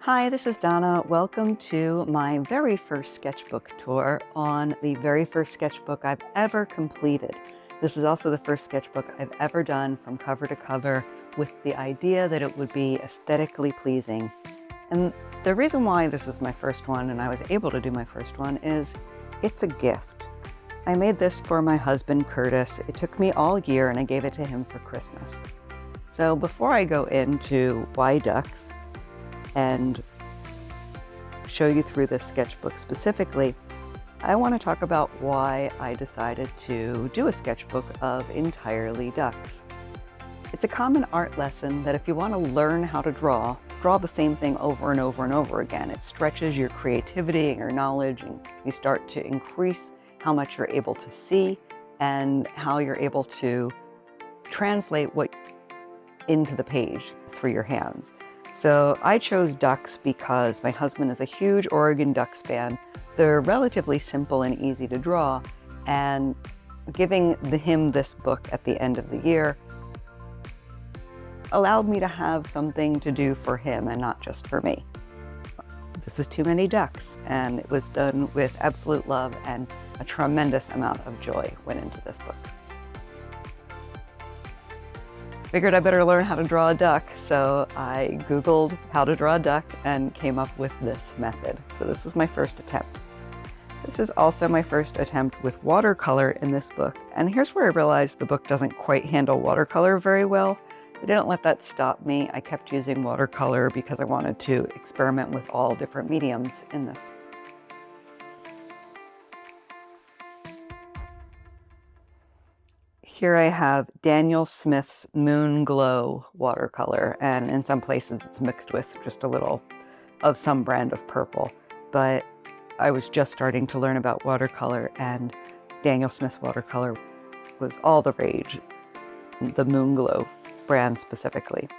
Hi, this is Donna. Welcome to my very first sketchbook tour on the very first sketchbook I've ever completed. This is also the first sketchbook I've ever done from cover to cover with the idea that it would be aesthetically pleasing. And the reason why this is my first one and I was able to do my first one is it's a gift. I made this for my husband, Curtis. It took me all year and I gave it to him for Christmas. So before I go into why ducks and show you through this sketchbook specifically, I want to talk about why I decided to do a sketchbook of entirely ducks. It's a common art lesson that if you want to learn how to draw the same thing over and over and over again. It stretches your creativity and your knowledge, and you start to increase how much you're able to see and how you're able to translate what into the page through your hands. So I chose ducks because my husband is a huge Oregon Ducks fan. They're relatively simple and easy to draw, and giving him this book at the end of the year allowed me to have something to do for him and not just for me. This is too many ducks, and it was done with absolute love, and a tremendous amount of joy went into this book. Figured I better learn how to draw a duck, so I Googled how to draw a duck and came up with this method. So this was my first attempt. This is also my first attempt with watercolor in this book, and here's where I realized the book doesn't quite handle watercolor very well. I didn't let that stop me. I kept using watercolor because I wanted to experiment with all different mediums in this. Here I have Daniel Smith's Moon Glow watercolor, and in some places it's mixed with just a little of some brand of purple. But I was just starting to learn about watercolor, and Daniel Smith's watercolor was all the rage, the Moon Glow brand specifically.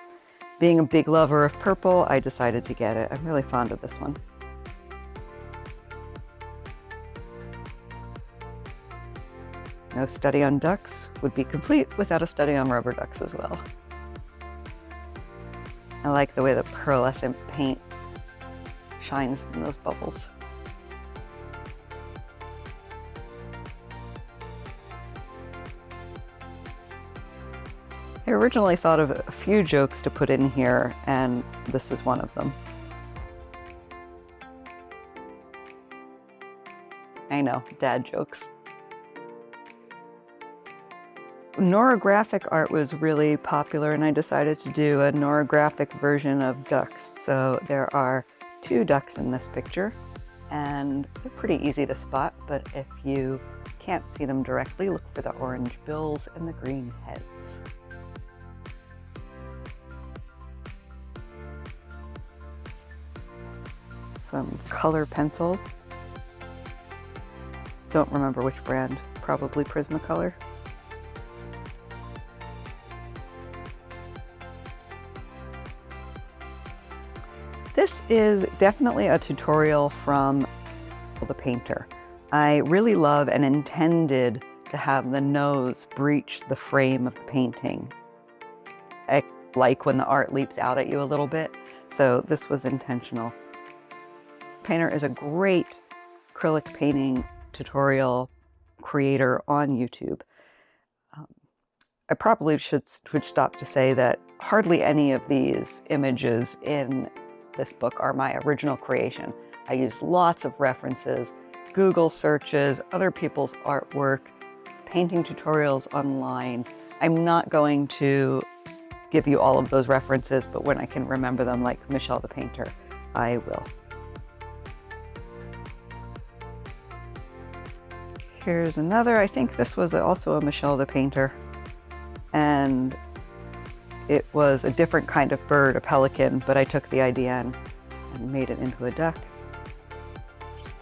Being a big lover of purple, I decided to get it. I'm really fond of this one. No study on ducks would be complete without a study on rubber ducks as well. I like the way the pearlescent paint shines in those bubbles. I originally thought of a few jokes to put in here, and this is one of them. I know, dad jokes. Norographic art was really popular, and I decided to do a norographic version of ducks. So there are two ducks in this picture, and they're pretty easy to spot, but if you can't see them directly, look for the orange bills and the green heads. Some color pencil. Don't remember which brand, probably Prismacolor. This is definitely a tutorial from the painter. I really love and intended to have the nose breach the frame of the painting. I like when the art leaps out at you a little bit, so this was intentional. Painter is a great acrylic painting tutorial creator on YouTube. I probably should stop to say that hardly any of these images in this book are my original creation. I use lots of references, Google searches, other people's artwork, painting tutorials online. I'm not going to give you all of those references, but when I can remember them, like Michelle the Painter, I will. Here's another. I think this was also a Michelle the Painter, and it was a different kind of bird, a pelican, but I took the idea and made it into a duck. Just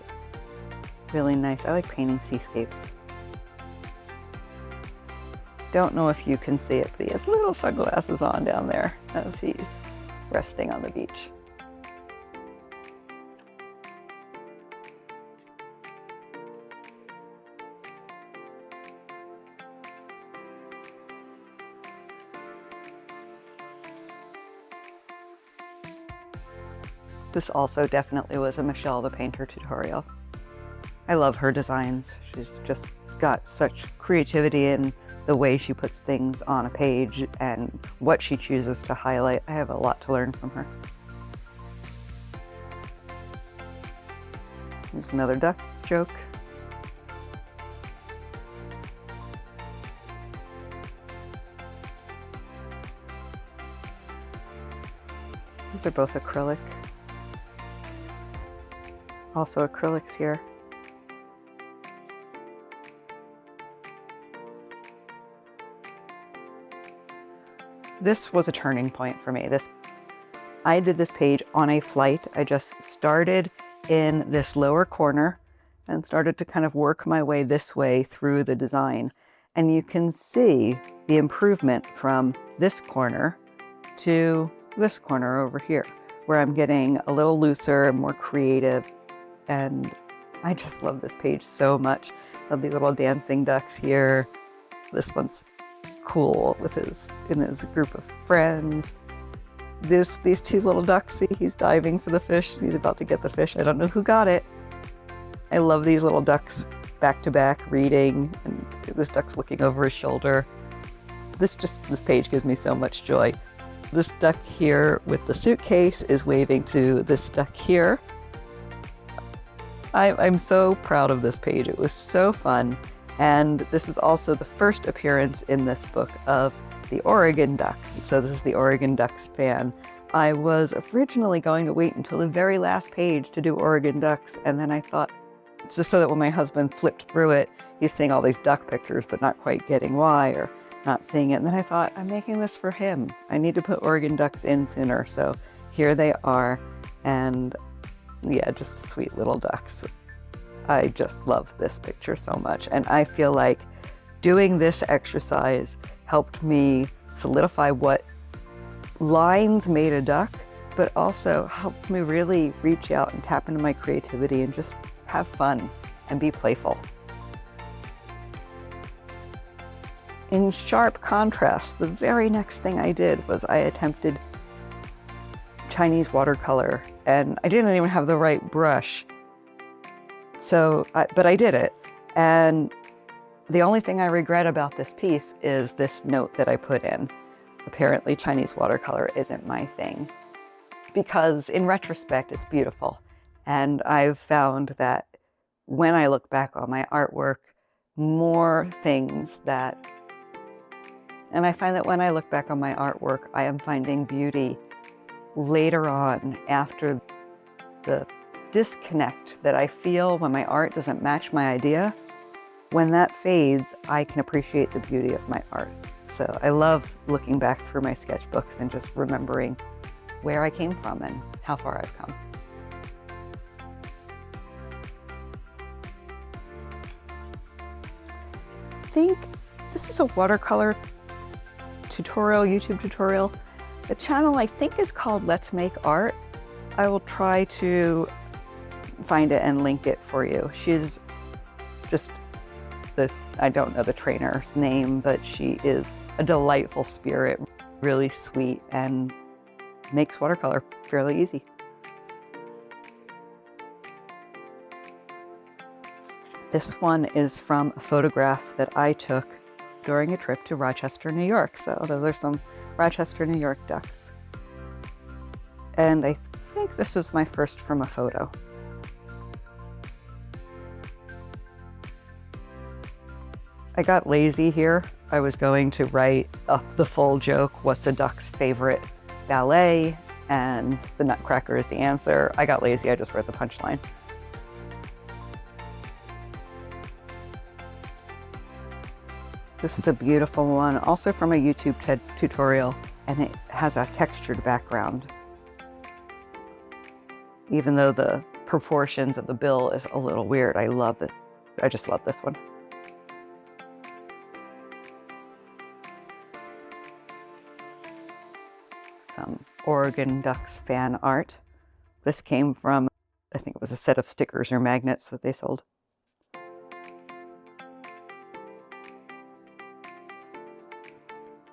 really nice. I like painting seascapes. Don't know if you can see it, but he has little sunglasses on down there as he's resting on the beach. This also definitely was a Michelle the Painter tutorial. I love her designs. She's just got such creativity in the way she puts things on a page and what she chooses to highlight. I have a lot to learn from her. Here's another duck joke. These are both acrylic. Also acrylics here. This was a turning point for me. I did this page on a flight. I just started in this lower corner and started to kind of work my way this way through the design. And you can see the improvement from this corner to this corner over here, where I'm getting a little looser and more creative. And I just love this page so much. Love these little dancing ducks here. This one's cool with in his group of friends. These two little ducks, see, he's diving for the fish. He's about to get the fish. I don't know who got it. I love these little ducks back to back reading, and this duck's looking over his shoulder. This page gives me so much joy. This duck here with the suitcase is waving to this duck here. I'm so proud of this page. It was so fun. And this is also the first appearance in this book of the Oregon Ducks. So this is the Oregon Ducks fan. I was originally going to wait until the very last page to do Oregon Ducks. And then I thought, it's just so that when my husband flipped through it, he's seeing all these duck pictures, but not quite getting why or not seeing it. And then I thought, I'm making this for him. I need to put Oregon Ducks in sooner. So here they are. And yeah, just sweet little ducks. I just love this picture so much. And I feel like doing this exercise helped me solidify what lines made a duck, but also helped me really reach out and tap into my creativity and just have fun and be playful. In sharp contrast, the very next thing I did was I attempted Chinese watercolor, and I didn't even have the right brush. But I did it. And the only thing I regret about this piece is this note that I put in. Apparently Chinese watercolor isn't my thing. Because in retrospect, it's beautiful. And I've found that when I look back on my artwork, and I find that when I look back on my artwork, I am finding beauty later on, after the disconnect that I feel when my art doesn't match my idea. When that fades, I can appreciate the beauty of my art. So I love looking back through my sketchbooks and just remembering where I came from and how far I've come. I think this is a watercolor tutorial, YouTube tutorial. The channel I think is called Let's Make Art. I will try to find it and link it for you. She's just I don't know the trainer's name, but she is a delightful spirit, really sweet, and makes watercolor fairly easy. This one is from a photograph that I took during a trip to Rochester, New York. So those are some Rochester, New York ducks. And I think this is my first from a photo. I got lazy here. I was going to write up the full joke, what's a duck's favorite ballet? And the Nutcracker is the answer. I got lazy, I just wrote the punchline. This is a beautiful one, also from a YouTube tutorial, and it has a textured background. Even though the proportions of the bill is a little weird, I love it. I just love this one. Some Oregon Ducks fan art. This came from, I think it was a set of stickers or magnets that they sold.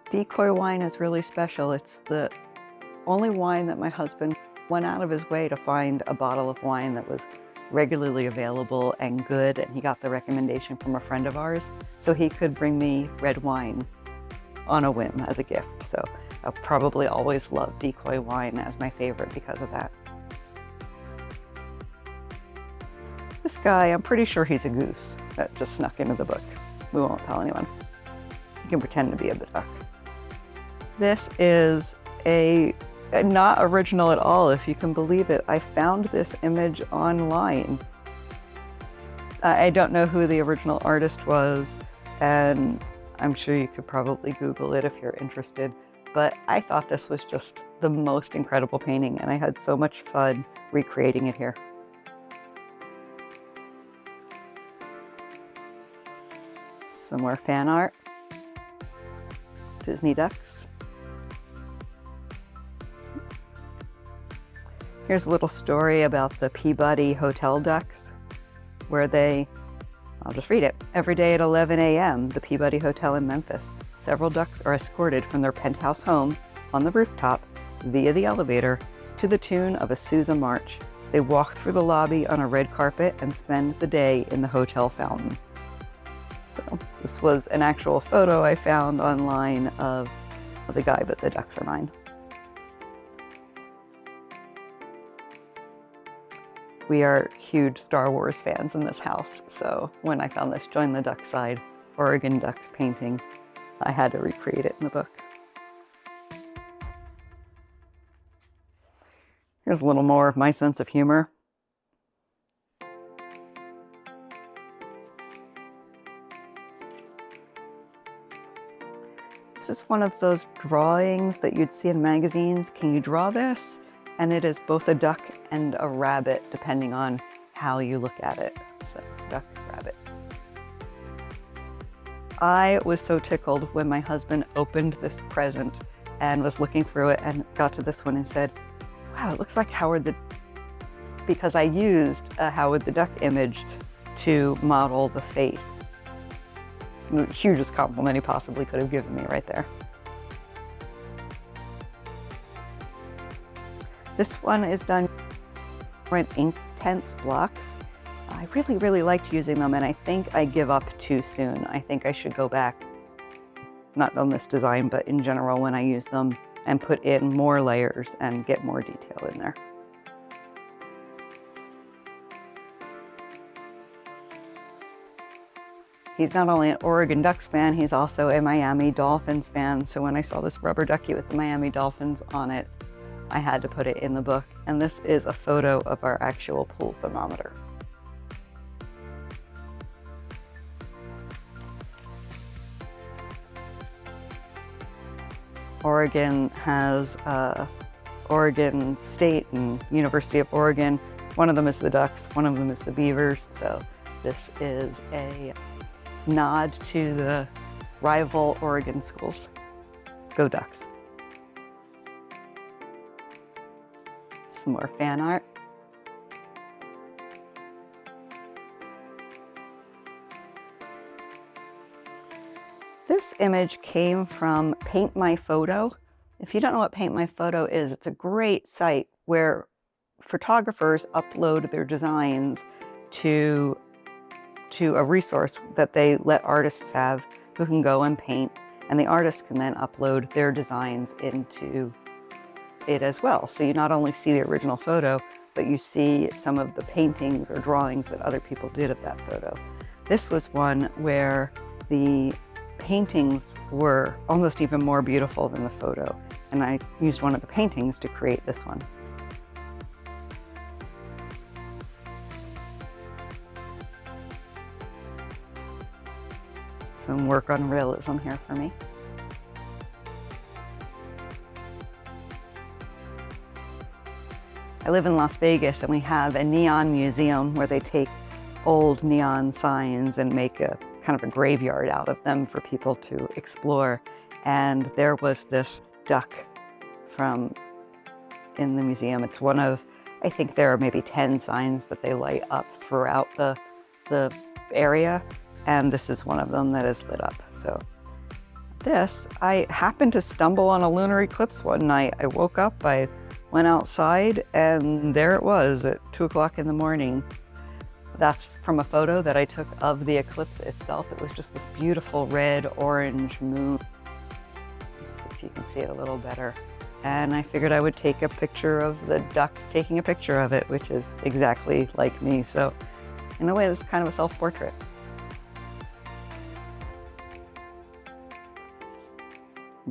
Decoy wine is really special. It's the only wine that my husband went out of his way to find a bottle of wine that was regularly available and good, and he got the recommendation from a friend of ours, so he could bring me red wine on a whim as a gift. So I'll probably always love decoy wine as my favorite because of that. This guy, I'm pretty sure he's a goose that just snuck into the book. We won't tell anyone. He can pretend to be a duck. This is not original at all, if you can believe it. I found this image online. I don't know who the original artist was, and I'm sure you could probably Google it if you're interested, but I thought this was just the most incredible painting, and I had so much fun recreating it here. Some more fan art. Disney ducks. Here's a little story about the Peabody Hotel ducks, where I'll just read it. Every day at 11 a.m., the Peabody Hotel in Memphis, several ducks are escorted from their penthouse home on the rooftop via the elevator to the tune of a Sousa march. They walk through the lobby on a red carpet and spend the day in the hotel fountain. So this was an actual photo I found online of the guy, but the ducks are mine. We are huge Star Wars fans in this house, so when I found this Join the Duck Side Oregon Ducks painting, I had to recreate it in the book. Here's a little more of my sense of humor. This is one of those drawings that you'd see in magazines. Can you draw this? And it is both a duck and a rabbit, depending on how you look at it. So, duck, rabbit. I was so tickled when my husband opened this present and was looking through it and got to this one and said, wow, it looks like because I used a Howard the Duck image to model the face. The hugest compliment he possibly could have given me right there. This one is done in Inktense blocks. I really liked using them, and I think I give up too soon. I think I should go back, not on this design, but in general when I use them, and put in more layers and get more detail in there. He's not only an Oregon Ducks fan, he's also a Miami Dolphins fan. So when I saw this rubber ducky with the Miami Dolphins on it, I had to put it in the book. And this is a photo of our actual pool thermometer. Oregon has Oregon State and University of Oregon. One of them is the Ducks, one of them is the Beavers. So this is a nod to the rival Oregon schools. Go Ducks. Some more fan art. This image came from Paint My Photo. If you don't know what Paint My Photo is, it's a great site where photographers upload their designs to a resource that they let artists have who can go and paint, and the artists can then upload their designs into it as well. So you not only see the original photo, but you see some of the paintings or drawings that other people did of that photo. This was one where the paintings were almost even more beautiful than the photo, and I used one of the paintings to create this one. Some work on realism here for me. I live in Las Vegas, and we have a neon museum where they take old neon signs and make a kind of a graveyard out of them for people to explore. And there was this duck in the museum. It's one of, I think there are maybe 10 signs that they light up throughout the area. And this is one of them that is lit up. So this, I happened to stumble on a lunar eclipse one night. I woke up, I Went outside and there it was at 2 o'clock in the morning. That's from a photo that I took of the eclipse itself. It was just this beautiful red-orange moon. Let's see if you can see it a little better. And I figured I would take a picture of the duck taking a picture of it, which is exactly like me. So in a way, this is kind of a self-portrait.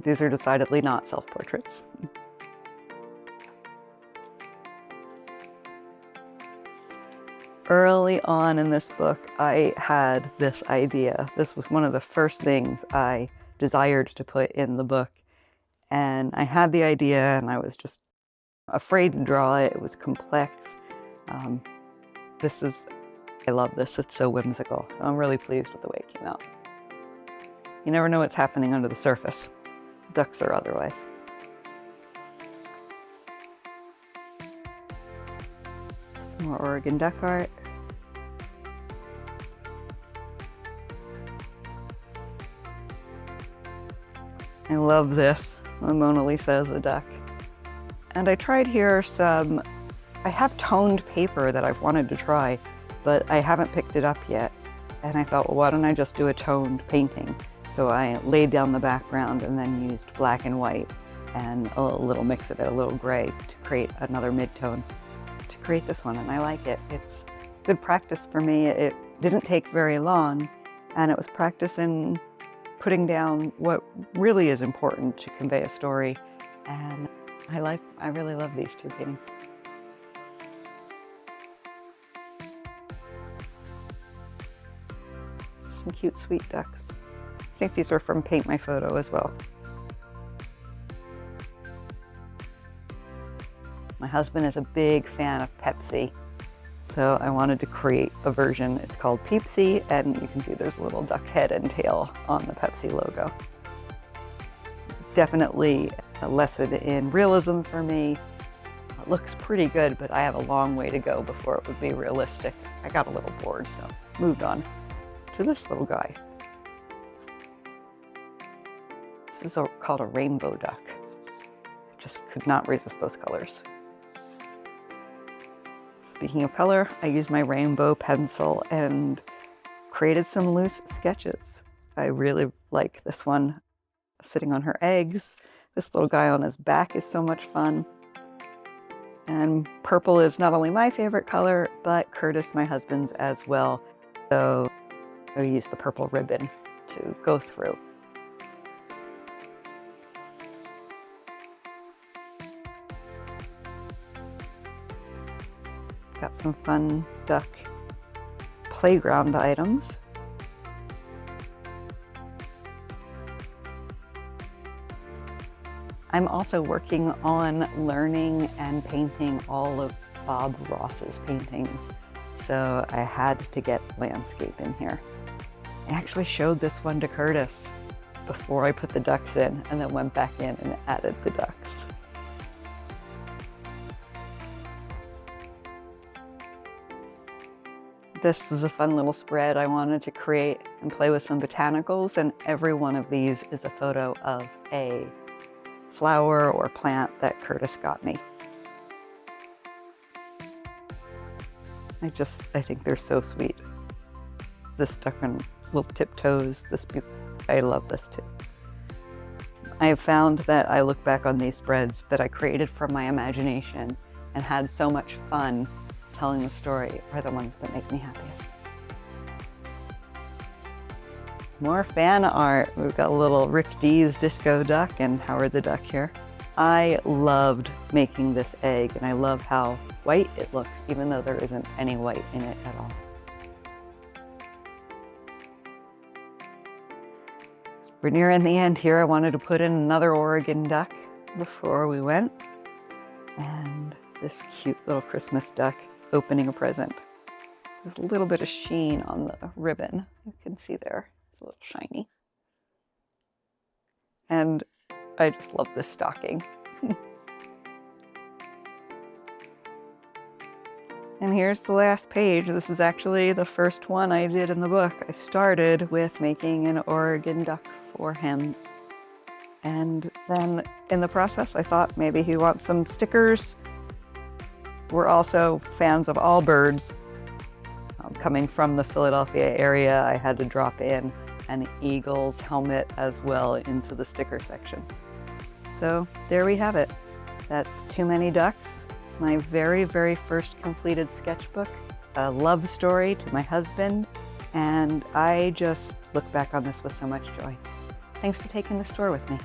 These are decidedly not self-portraits. Early on in this book, I had this idea. This was one of the first things I desired to put in the book. And I had the idea and I was just afraid to draw it. It was complex. I love this. It's so whimsical. So I'm really pleased with the way it came out. You never know what's happening under the surface, ducks or otherwise. Some more Oregon duck art. I love this, the Mona Lisa as a duck. And I tried here I have toned paper that I've wanted to try, but I haven't picked it up yet. And I thought, well, why don't I just do a toned painting? So I laid down the background and then used black and white and a little mix of it, a little gray, to create another mid-tone to create this one. And I like it. It's good practice for me. It didn't take very long, and it was practice in putting down what really is important to convey a story. And I really love these two paintings. Some cute, sweet ducks. I think these were from Paint My Photo as well. My husband is a big fan of Pepsi, so I wanted to create a version. It's called Peepsy, and you can see there's a little duck head and tail on the Pepsi logo. Definitely a lesson in realism for me. It looks pretty good, but I have a long way to go before it would be realistic. I got a little bored, so moved on to this little guy. This is called a rainbow duck. Just could not resist those colors. Speaking of color, I used my rainbow pencil and created some loose sketches. I really like this one, sitting on her eggs. This little guy on his back is so much fun. And purple is not only my favorite color, but Curtis, my husband's, as well. So I used the purple ribbon to go through. Got some fun duck playground items. I'm also working on learning and painting all of Bob Ross's paintings, so I had to get landscape in here. I actually showed this one to Curtis before I put the ducks in, and then went back in and added the ducks. This is a fun little spread I wanted to create and play with some botanicals, and every one of these is a photo of a flower or plant that Curtis got me. I think they're so sweet. This duck on little tiptoes, I love this too. I have found that I look back on these spreads that I created from my imagination and had so much fun telling the story are the ones that make me happiest. More fan art. We've got a little Rick Dees disco duck and Howard the Duck here. I loved making this egg, and I love how white it looks, even though there isn't any white in it at all. We're nearing the end here. I wanted to put in another Oregon duck before we went. And this cute little Christmas duck opening a present. There's a little bit of sheen on the ribbon. You can see there, it's a little shiny. And I just love this stocking. And here's the last page. This is actually the first one I did in the book. I started with making an Oregon duck for him. And then in the process, I thought maybe he wants some stickers. We're also fans of all birds. Coming from the Philadelphia area, I had to drop in an eagle's helmet as well into the sticker section. So there we have it. That's Too Many Ducks, my very, very first completed sketchbook, a love story to my husband, and I just look back on this with so much joy. Thanks for taking this tour with me.